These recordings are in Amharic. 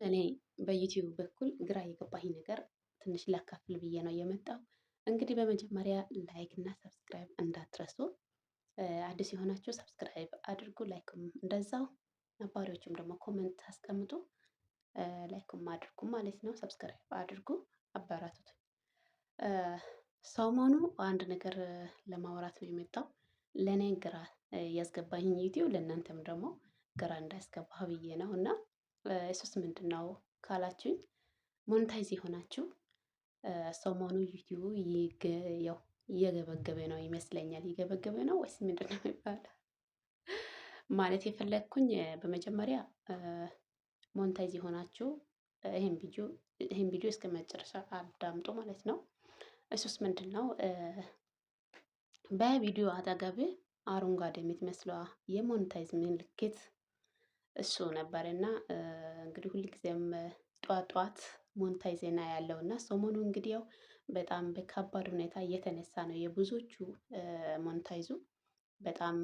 እኔ በዩቲዩብ በኩል ግራ የገባኝ ነገር ትንሽ ላካፍል ብዬ ነው የመጣው። እንግዲህ በመጀመሪያ ላይክ እና ሰብስክራይብ እንዳትረሱ። አዲስ የሆናችሁ ሰብስክራይብ አድርጉ፣ ላይክም እንደዛው። ነባሪዎችም ደግሞ ኮመንት አስቀምጡ፣ ላይክም አድርጉ ማለት ነው። ሰብስክራይብ አድርጉ፣ አበራቱት። ሰሞኑ አንድ ነገር ለማውራት ነው የመጣው። ለእኔ ግራ ያስገባኝ ዩቲዩብ ለእናንተም ደግሞ ግራ እንዳያስገባህ ብዬ ነው እና እሱስ ምንድነው ካላችሁኝ፣ ሞኔታይዝ የሆናችሁ ሰሞኑ ዩቲዩብ ያው እየገበገበ ነው ይመስለኛል። እየገበገበ ነው ወይስ ምንድነው የሚባለው? ማለት የፈለግኩኝ በመጀመሪያ ሞኔታይዝ የሆናችሁ ይሄን ቪዲዮ እስከ መጨረሻ አዳምጡ ማለት ነው። እሱስ ምንድነው? በቪዲዮ አጠገብ አረንጓዴ የምትመስለዋ የሞኔታይዝ ምልክት እሱ ነበር እና እንግዲህ ሁልጊዜም ጧት ጧት ሞኔታይዝ ዜና ያለው እና ሰሞኑ እንግዲህ ያው በጣም በከባድ ሁኔታ እየተነሳ ነው የብዙዎቹ ሞኔታይዙ በጣም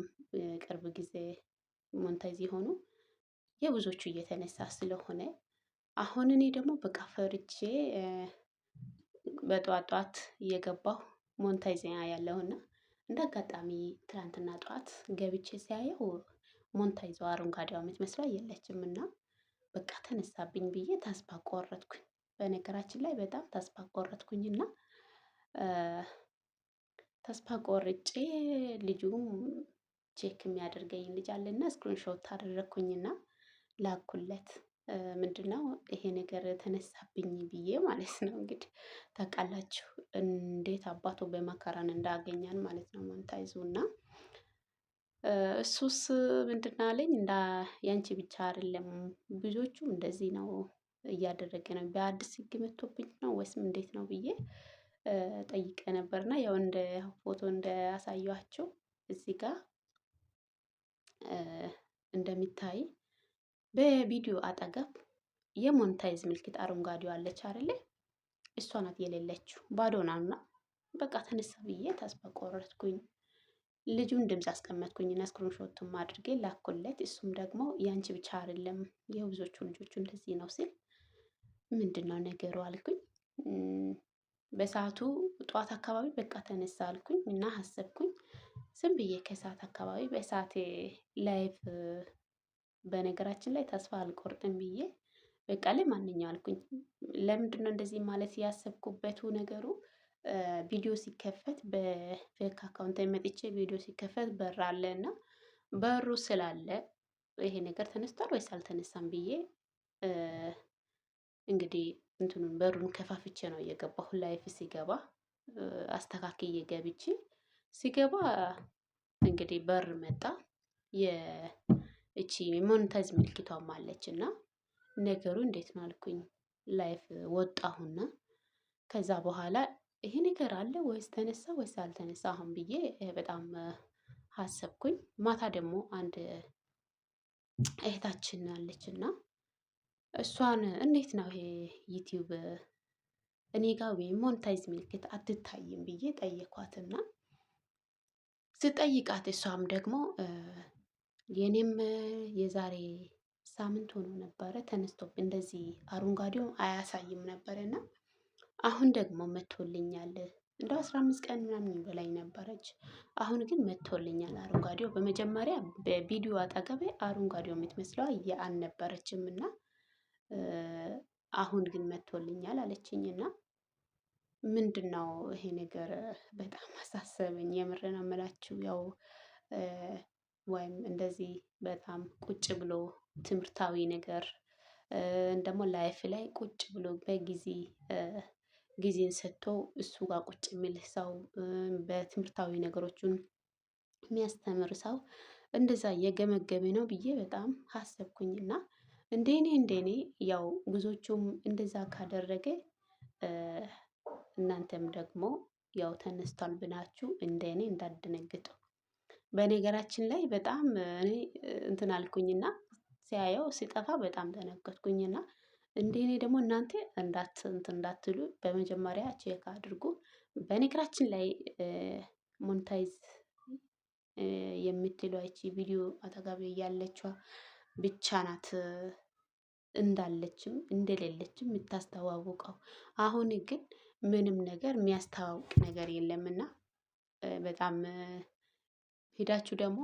ቅርብ ጊዜ ሞኔታይዝ የሆኑ የብዙዎቹ እየተነሳ ስለሆነ አሁን እኔ ደግሞ በቃ ፈርቼ በጧት ጧት እየገባሁ ሞኔታይዝ ያለውና እንደ አጋጣሚ ትናንትና ጠዋት ገብቼ ሲያየው ሞኔታይዟ አረንጓዴዋ የምትመስለው የለችም እና በቃ ተነሳብኝ ብዬ ተስፋ ቆረጥኩኝ። በነገራችን ላይ በጣም ተስፋ ቆረጥኩኝና ተስፋ ቆርጬ ልጁም ቼክ የሚያደርገኝ ልጅ አለና ስክሪንሾት አደረኩኝና ላኩለት። ምንድነው ይሄ ነገር ተነሳብኝ ብዬ ማለት ነው። እንግዲህ ታውቃላችሁ እንዴት አባቱ በመከራን እንዳገኛን ማለት ነው ሞኔታይዙ እና እሱስ ምንድን አለኝ ያንቺ ብቻ አይደለም ብዙዎቹ እንደዚህ ነው እያደረገ ነው፣ በአዲስ ህግ መጥቶብኝ ነው ወይስ እንዴት ነው ብዬ ጠይቄ ነበርና ያው እንደ ፎቶ እንዳሳየኋቸው እዚህ ጋር እንደሚታይ በቪዲዮ አጠገብ የሞኔታይዝ ምልክት አረንጓዴዋ አለች አይደለ? እሷ ናት የሌለችው ባዶ ናትና በቃ ተነሳ ብዬ ተስፋ ቆረጥኩኝ። ልጁን ድምጽ አስቀመጥኩኝና ስክሪንሾቱም አድርጌ ላኩለት። እሱም ደግሞ ያንቺ ብቻ አይደለም የብዙዎቹ ልጆቹ እንደዚህ ነው ሲል ምንድነው ነገሩ አልኩኝ። በሰአቱ ጠዋት አካባቢ በቃ ተነሳ አልኩኝ እና አሰብኩኝ ዝም ብዬ ከሰዓት አካባቢ በሰዓቴ ላይፍ በነገራችን ላይ ተስፋ አልቆርጥም ብዬ በቃ ለማንኛውም አልኩኝ። ለምንድነው እንደዚህ ማለት ያሰብኩበቱ ነገሩ ቪዲዮ ሲከፈት በፌክ አካውንት መጥቼ ቪዲዮ ሲከፈት በር አለ እና በሩ ስላለ ይሄ ነገር ተነስቷል ወይስ አልተነሳም ብዬ እንግዲህ እንትኑን በሩን ከፋፍቼ ነው የገባሁ። ላይፍ ሲገባ አስተካክዬ ገብቼ ሲገባ እንግዲህ በር መጣ። እቺ ሞኔታይዝ ምልክቷም አለች እና ነገሩ እንዴት ነው አልኩኝ። ላይፍ ወጣሁና ከዛ በኋላ ይሄ ነገር አለ ወይስ ተነሳ ወይስ አልተነሳ አሁን ብዬ በጣም አሰብኩኝ። ማታ ደግሞ አንድ እህታችን አለችና እሷን እንዴት ነው ይሄ ዩቲዩብ እኔ ጋር ወይም ሞኔታይዝ ምልክት አትታይም ብዬ ጠየኳትና ስጠይቃት እሷም ደግሞ የኔም የዛሬ ሳምንት ሆኖ ነበረ ተነስቶብኝ እንደዚህ አረንጓዴው አያሳይም ነበርና አሁን ደግሞ መጥቶልኛል። እንደው 15 ቀን ምናምን በላይ ነበረች። አሁን ግን መጥቶልኛል አረንጓዴው። በመጀመሪያ በቪዲዮ አጠገቤ አረንጓዴው የምትመስለዋ አልነበረችም እና አሁን ግን መጥቶልኛል አለችኝና ምንድነው ይሄ ነገር በጣም አሳሰበኝ። የምር ነው የምላችሁ ያው ወይም እንደዚህ በጣም ቁጭ ብሎ ትምህርታዊ ነገር ደግሞ ላይፍ ላይ ቁጭ ብሎ በጊዜ ጊዜን ሰጥቶ እሱ ጋር ቁጭ የሚል ሰው በትምህርታዊ ነገሮችን የሚያስተምር ሰው እንደዛ እየገመገመ ነው ብዬ በጣም አሰብኩኝና እንደኔ ያው ብዙዎቹም እንደዛ ካደረገ እናንተም ደግሞ ያው ተነስቷል ብላችሁ እንደኔ እንዳትደነግጡ። በነገራችን ላይ በጣም እኔ እንትን አልኩኝና ሲያየው ሲጠፋ በጣም ደነገጥኩኝና እንደኔ ደግሞ እናንተ እንዳትሉ በመጀመሪያ ቼክ አድርጉ። በነገራችን ላይ ሞኔታይዝ የምትለው እቺ ቪዲዮ አጠገቤ ያለችዋ ብቻ ናት እንዳለችም እንደሌለችም የምታስተዋውቀው። አሁን ግን ምንም ነገር የሚያስተዋውቅ ነገር የለምና በጣም ሄዳችሁ ደግሞ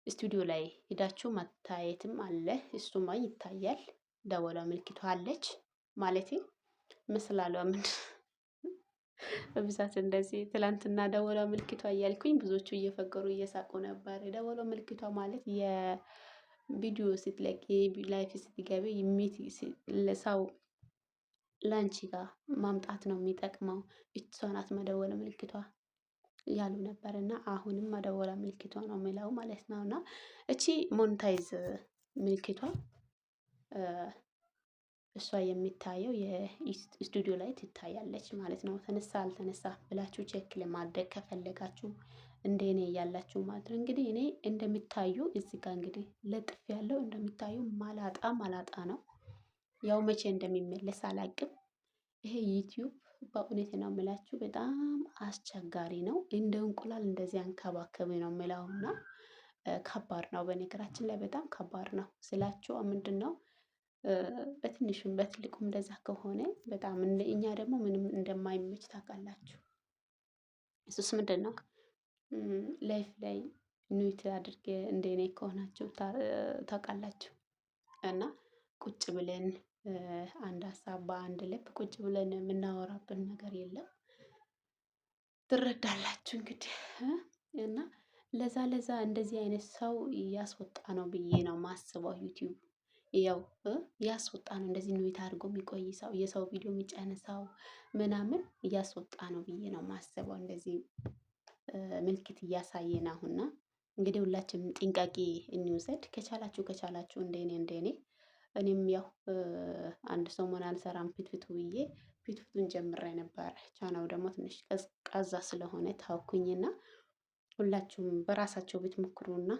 በስቱዲዮ ላይ ሄዳችሁ መታየትም አለ። እሱማ ይታያል። ደወሏ ምልክቷ አለች ማለቴ ምስላሏ ምን በብዛት እንደዚህ ትላንትና ደወሏ ምልክቷ እያልኩኝ ብዙዎቹ እየፈገሩ እየሳቁ ነበር። ደወሏ ምልክቷ ማለት የቪዲዮ ስትለቂ ላይፍ ስትገቢ ሰው ላንቺ ጋር ማምጣት ነው የሚጠቅመው። እሷ ናት መደወል ምልክቷ ያሉ ነበር እና አሁንም መደወል ምልክቷ ነው የሚለው ማለት ነው። እና እቺ ሞኔታይዝ ምልክቷ እሷ የሚታየው የስቱዲዮ ላይ ትታያለች ማለት ነው። ተነሳ አልተነሳ ብላችሁ ቼክ ለማድረግ ከፈለጋችሁ እንደኔ ያላችሁ ማለት ነው። እንግዲህ እኔ እንደሚታዩ እዚህ ጋር እንግዲህ ለጥፍ ያለው እንደሚታዩ ማላጣ ነው። ያው መቼ እንደሚመለስ አላቅም። ይሄ ዩቲዩብ በእውነት ነው የምላችሁ በጣም አስቸጋሪ ነው። እንደ እንቁላል እንደዚህ አንከባከቢ ነው የምላውና ከባድ ነው። በነገራችን ላይ በጣም ከባድ ነው ስላችሁ ምንድነው በትንሹም በትልቁም እንደዛ ከሆነ በጣም እኛ ደግሞ ምንም እንደማይመች ታውቃላችሁ። እሱስ ምንድነው ላይፍ ላይ ኒውት አድርጌ እንደኔ ከሆናችሁ ታውቃላችሁ። እና ቁጭ ብለን አንድ ሀሳብ በአንድ ልብ ቁጭ ብለን የምናወራበት ነገር የለም። ትረዳላችሁ እንግዲህ እና ለዛ እንደዚህ አይነት ሰው እያስወጣ ነው ብዬ ነው ማስበው። ዩቲዩብ ያው እያስወጣ ነው እንደዚህ ኒውት አድርጎ የሚቆይ ሰው የሰው ቪዲዮ የሚጫን ሰው ምናምን እያስወጣ ነው ብዬ ነው ማስበው። እንደዚህ ምልክት እያሳየን አሁንና እንግዲህ ሁላችንም ጥንቃቄ እንውሰድ። ከቻላችሁ እንደኔ እኔም ያው አንድ ሰሞን አልሰራም ፊትፊቱ ብዬ ፊትፊቱን ጀምሬ ነበር። ቻናው ደግሞ ትንሽ ቀዝቃዛ ስለሆነ ታውኩኝና ሁላችሁም በራሳቸው ብትሞክሩና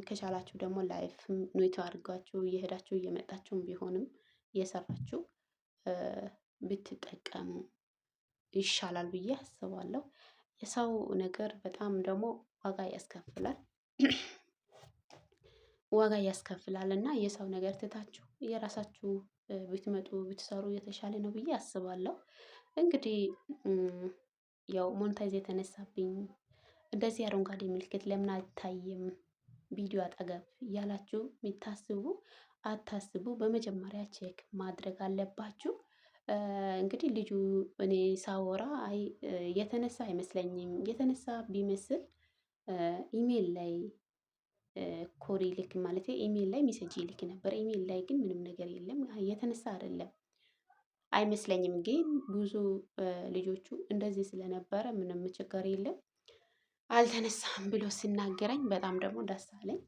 ከቻላችሁ ደግሞ ላይፍ ኒውት አድርጋችሁ እየሄዳችሁ እየመጣችሁም ቢሆንም እየሰራችሁ ብትጠቀሙ ይሻላል ብዬ አስባለሁ። የሰው ነገር በጣም ደግሞ ዋጋ ያስከፍላል። ዋጋ ያስከፍላል እና የሰው ነገር ትታችሁ የራሳችሁ ብትመጡ ብትሰሩ የተሻለ ነው ብዬ አስባለሁ። እንግዲህ ያው ሞኔታይዝ የተነሳብኝ እንደዚህ አረንጓዴ ምልክት ለምን አይታይም ቪዲዮ አጠገብ እያላችሁ የሚታስቡ አታስቡ። በመጀመሪያ ቼክ ማድረግ አለባችሁ። እንግዲህ ልጁ እኔ ሳወራ የተነሳ አይመስለኝም። የተነሳ ቢመስል ኢሜል ላይ ኮድ ይልክ ማለት ኢሜል ላይ ሜሴጅ ይልክ ነበር። ኢሜል ላይ ግን ምንም ነገር የለም። የተነሳ አይደለም አይመስለኝም። ግን ብዙ ልጆቹ እንደዚህ ስለነበረ ምንም ችግር የለም አልተነሳም ብሎ ሲናገረኝ በጣም ደግሞ ደስ አለኝ።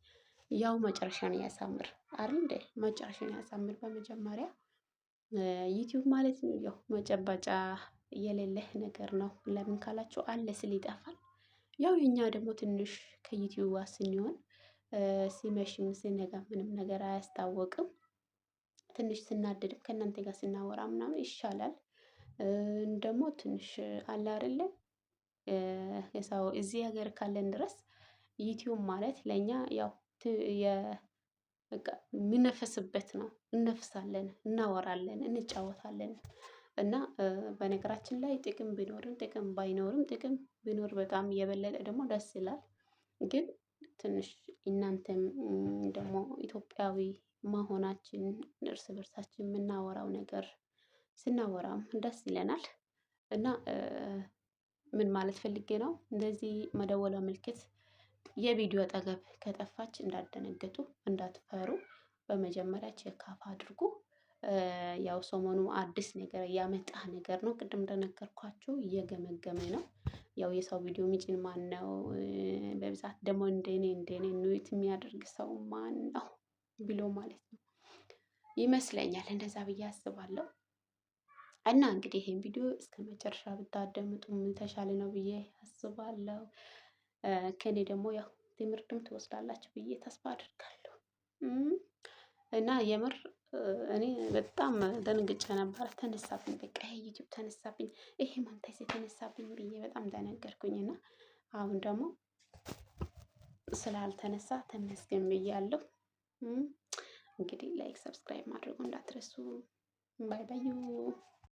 ያው መጨረሻን ያሳምር አይደል እንዴ? መጨረሻን ያሳምር። በመጀመሪያ ዩቲዩብ ማለት ነው ያው መጨበጫ የሌለህ ነገር ነው። ለምን ካላችሁ አለ ስል ይጠፋል። ያው የኛ ደግሞ ትንሽ ከዩቲዩብ ስንሆን ሲመሽም ሲነጋ ምንም ነገር አያስታወቅም። ትንሽ ስናደድም ከእናንተ ጋር ስናወራ ምናምን ይሻላል። ደግሞ ትንሽ አለ አይደለ የሰው እዚህ ሀገር ካለን ድረስ ዩቲዩብ ማለት ለኛ ያው በቃ የምንነፍስበት ነው። እነፍሳለን፣ እናወራለን፣ እንጫወታለን እና በነገራችን ላይ ጥቅም ቢኖርም ጥቅም ባይኖርም ጥቅም ቢኖር በጣም የበለጠ ደግሞ ደስ ይላል። ግን ትንሽ እናንተም ደግሞ ኢትዮጵያዊ መሆናችን እርስ በርሳችን የምናወራው ነገር ስናወራም ደስ ይለናል እና ምን ማለት ፈልጌ ነው እንደዚህ መደወሏ ምልክት የቪዲዮ አጠገብ ከጠፋች እንዳትደነግጡ፣ እንዳትፈሩ። በመጀመሪያ ቼክ አፕ አድርጉ። ያው ሰሞኑ አዲስ ነገር ያመጣ ነገር ነው። ቅድም እንደነገርኳችሁ እየገመገመ ነው። ያው የሰው ቪዲዮ የሚጭን ማነው? በብዛት ደግሞ እንደኔ ኒውት የሚያደርግ ሰው ማን ነው ብሎ ማለት ነው ይመስለኛል። እንደዛ ብዬ አስባለሁ። እና እንግዲህ ይሄን ቪዲዮ እስከ መጨረሻ ብታዳምጡ የተሻለ ነው ብዬ አስባለሁ። ከኔ ደግሞ ያው ትምህርትም ትወስዳላችሁ ብዬ ተስፋ አድርጋለሁ። እና የምር እኔ በጣም ደንግጬ ነበር። ተነሳብኝ፣ በቃ ይሄ ዩቲዩብ ተነሳብኝ፣ ይሄ ሞኔታይዝ የተነሳብኝ ብዬ በጣም ደነገርኩኝ። እና አሁን ደግሞ ስላልተነሳ ተመስገን ብያለሁ። እንግዲህ ላይክ፣ ሰብስክራይብ ማድረጉ እንዳትረሱ። ባይ ባዩ